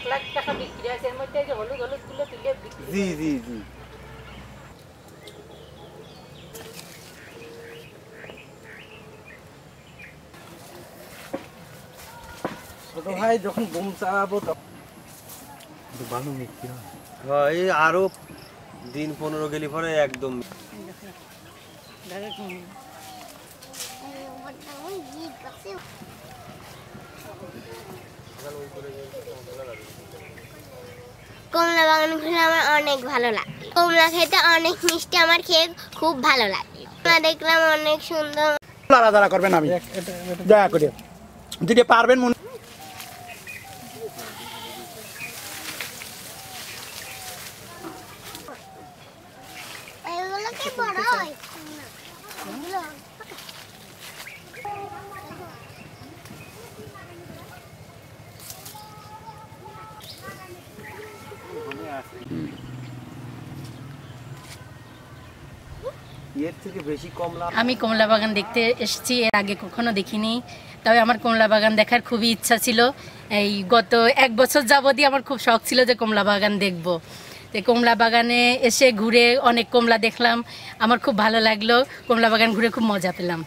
1 লাখ টাকা বিক্রি আছে এর মধ্যে যে হলুদ হলুদ গুলো তুলে বিক্রি জি জি জি ছোট ভাই যখন বোম চালাবো তখন ভালো বিক্রি হয়। ভাই আরো দিন 15 গেলি পরে একদম কমলা বাগান ঘুরে আমার অনেক ভালো লাগে। কমলা খেতে অনেক মিষ্টি, আমার খেয়ে খুব ভালো লাগে। দেখলাম অনেক সুন্দর। দাঁড়া করবেন, আমি দয়া করে যদি পারবেন মনে এর থেকে বেশি কমলা। আমি কমলা বাগান দেখতে এসেছি, এর আগে কখনো দেখিনি। তবে আমার কমলা বাগান দেখার খুবই ইচ্ছা ছিল। এই গত 1 বছর যাবতই আমার খুব শখ ছিল যে কমলা বাগান দেখব। তো কমলা বাগানে এসে ঘুরে অনেক কমলা দেখলাম, আমার খুব ভালো লাগলো। কমলা বাগান ঘুরে খুব মজা পেলাম।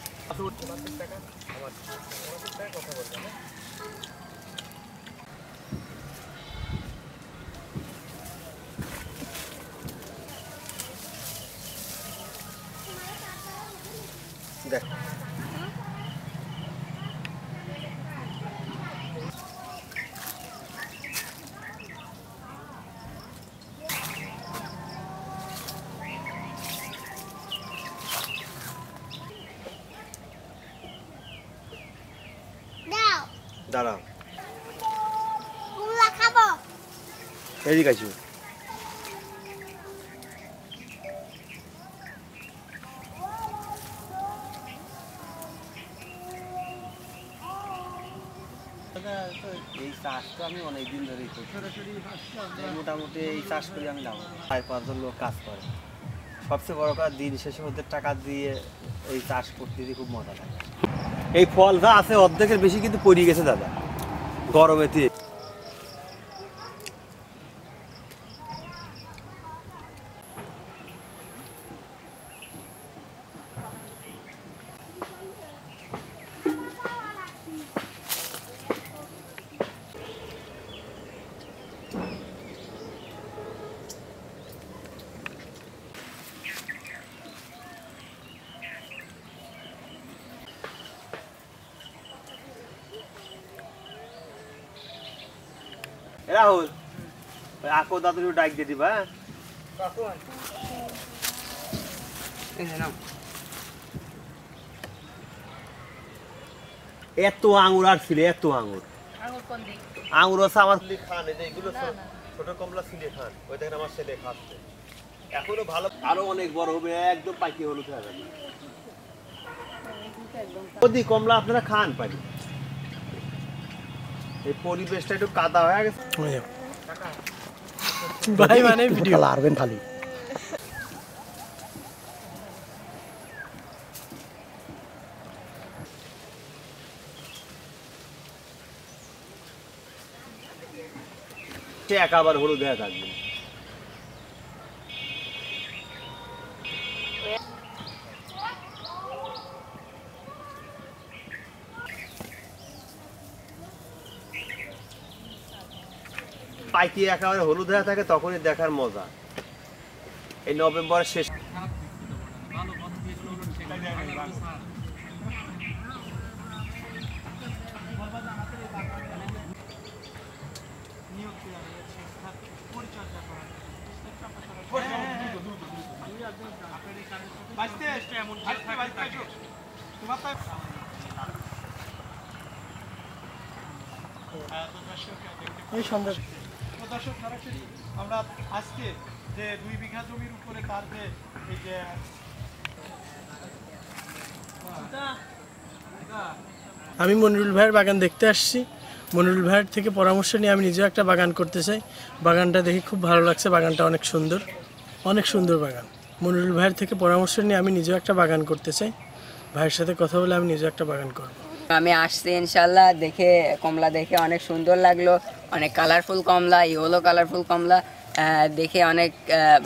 দেখ দাঁড়াও, কমলা খাবো। এদিকে আসো। এই চাষটা আমি অনেকদিন ধরেই করি, মোটামুটি এই চাষ করি আমি লাভ 4-5 জন লোক কাজ করে। সবচেয়ে বড় কাজ দিন শেষে ওদের টাকা দিয়ে এই চাষ করতে দিয়ে খুব মজা লাগে। এই ফল যা আছে অর্ধেকের বেশি কিন্তু পড়ে গেছে দাদা গরমেতে। রাহুল, আকো দাদুর ডাক দিয়ে দিবা। এত আঙুর আর ছিল, এত আঙুর। আঙুর আছে আমার খান, এইগুলো ছোট কমলা ছিলে খান, ওই দেখেন আমার ছেলে খাচ্ছে। এখনো ভালো, আরো অনেক বড় হবে, একদম পাইকি হলুদ হয়ে যাবে। যদি কমলা আপনারা খান পারি, এই পরিবেশটা একটু কাদা হয়ে গেছে ভাই, মানে ভিডিও লারবেন খালি। সে একাবার হলুদ হয়ে থাকবে। পাইকি একেবারে হলুদ হয়ে থাকে, তখনই দেখার মজা। এই নভেম্বরের শেষ দর্শক সরাসরি আমরা আজকে যে 2 বিঘা জমির উপরে তার যে এই যে আমি মনিরুল ভাইয়ের বাগান দেখতে আসছি। মনিরুল ভাইয়ের থেকে পরামর্শ নিয়ে আমি নিজেও একটা বাগান করতে চাই। বাগানটা দেখে খুব ভালো লাগছে, বাগানটা অনেক সুন্দর, অনেক সুন্দর বাগান। মনিরুল ভাইয়ের থেকে পরামর্শ নিয়ে আমি নিজেও একটা বাগান করতে চাই। ভাইয়ের সাথে কথা বলে আমি নিজেও একটা বাগান করব। আমি আসছি ইনশাল্লাহ, দেখে কমলা দেখে অনেক সুন্দর লাগলো, অনেক কালারফুল কমলা, ইয়েলো কালারফুল কমলা দেখে অনেক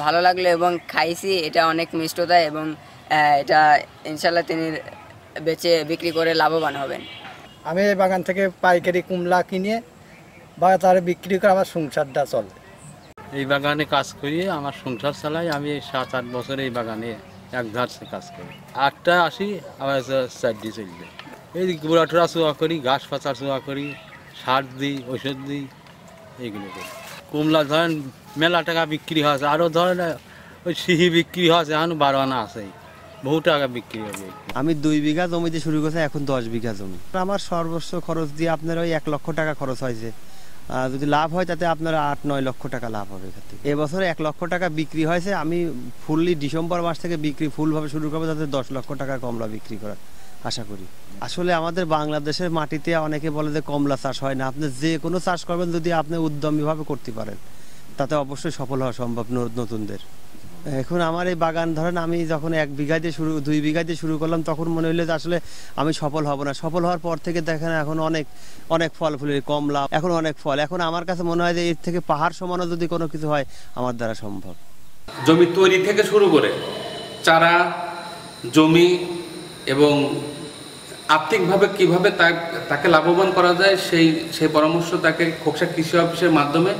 ভালো লাগলো এবং খাইছি। এটা অনেক মিষ্টতা এবং এটা ইনশাল্লাহ তিনি বেচে বিক্রি করে লাভবান হবেন। আমি এই বাগান থেকে পাইকারি কমলা কিনে বাজারে বিক্রি করে আমার সংসারটা চলে। এই বাগানে কাজ করি, আমার সংসার চালাই। আমি 7-8 বছর এই বাগানে এক ধারসে কাজ করি। 8টা আসি, আবার 4 চলবে। এই গোড়া টোড়া চোয়া করি, ঘাস পাচার চোয়া করি, সার দিই, ওষুধ দিই, এইগুলো করি। কমলা ধরেন মেলা টাকা বিক্রি হয়েছে, আরও ধরেন ওই সিহি বিক্রি হয়েছে, এখন 12 আনা আছে, বহু টাকা বিক্রি হবে। আমি 2 বিঘা জমিতে শুরু করছি, এখন 10 বিঘা জমি। আমার সর্বোচ্চ খরচ দিয়ে আপনার ওই 1 লক্ষ টাকা খরচ হয়েছে। যদি লাভ হয় তাতে আপনার 8-9 লক্ষ টাকা লাভ হবে এখান থেকে। এবছরে 1 লক্ষ টাকা বিক্রি হয়েছে। আমি ফুললি ডিসেম্বর মাস থেকে বিক্রি ফুলভাবে শুরু করবো, যাতে 10 লক্ষ টাকা কমলা বিক্রি করার আশা করি। আসলে আমাদের বাংলাদেশের মাটিতে অনেকে বলে যে কমলা চাষ হয় না। আপনি যে কোনো চাষ করবেন যদি আপনি উদ্যমীভাবে করতে পারেন, তাতে অবশ্যই সফল হওয়া সম্ভব নতুনদের। এখন আমার এই বাগান ধরেন আমি যখন 1 বিঘা দিয়ে 2 বিঘা দিয়ে শুরু করলাম, তখন মনে হইলো যে আসলে আমি সফল হব না। সফল হওয়ার পর থেকে দেখেন এখন অনেক ফল ফুলের কমলা, এখন অনেক ফল। এখন আমার কাছে মনে হয় যে এর থেকে পাহাড় সমানও যদি কোনো কিছু হয় আমার দ্বারা সম্ভব। জমি তৈরি থেকে শুরু করে চারা, জমি এবং আর্থিকভাবে কিভাবে তাকে লাভবান করা যায় সেই পরামর্শ তাকে খোকসা কৃষি অফিসের মাধ্যমে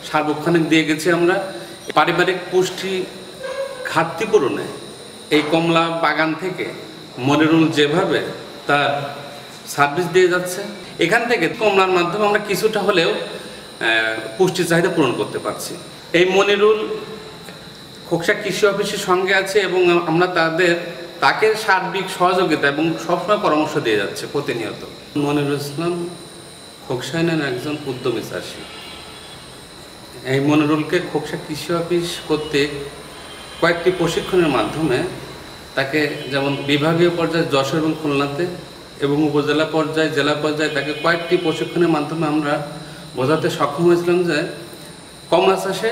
সার্বক্ষণিক দিয়ে গেছি আমরা। পারিবারিক পুষ্টি ঘাটতি পূরণে এই কমলা বাগান থেকে মনিরুল যেভাবে তার সার্ভিস দিয়ে যাচ্ছে, এখান থেকে কমলার মাধ্যমে আমরা কিছুটা হলেও পুষ্টির চাহিদা পূরণ করতে পারছি। এই মনিরুল খোকসা কৃষি অফিসের সঙ্গে আছে এবং আমরা তাকে সার্বিক সহযোগিতা এবং সবসময় পরামর্শ দিয়ে যাচ্ছে প্রতিনিয়ত। মনিরুল ইসলাম খোকসাইনের একজন উদ্যমী চাষী। এই মনিরুলকে খোকসা কৃষি অফিস কর্তৃক কয়েকটি প্রশিক্ষণের মাধ্যমে তাকে যেমন বিভাগীয় পর্যায়ে যশোর এবং খুলনাতে এবং উপজেলা পর্যায়ে, জেলা পর্যায়ে তাকে কয়েকটি প্রশিক্ষণের মাধ্যমে আমরা বোঝাতে সক্ষম হয়েছিলাম যে কমলা চাষে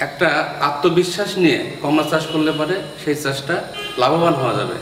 একটা আত্মবিশ্বাস নিয়ে কমলা চাষ করলে পরে সেই চাষটা লাভবান হওয়া যাবে।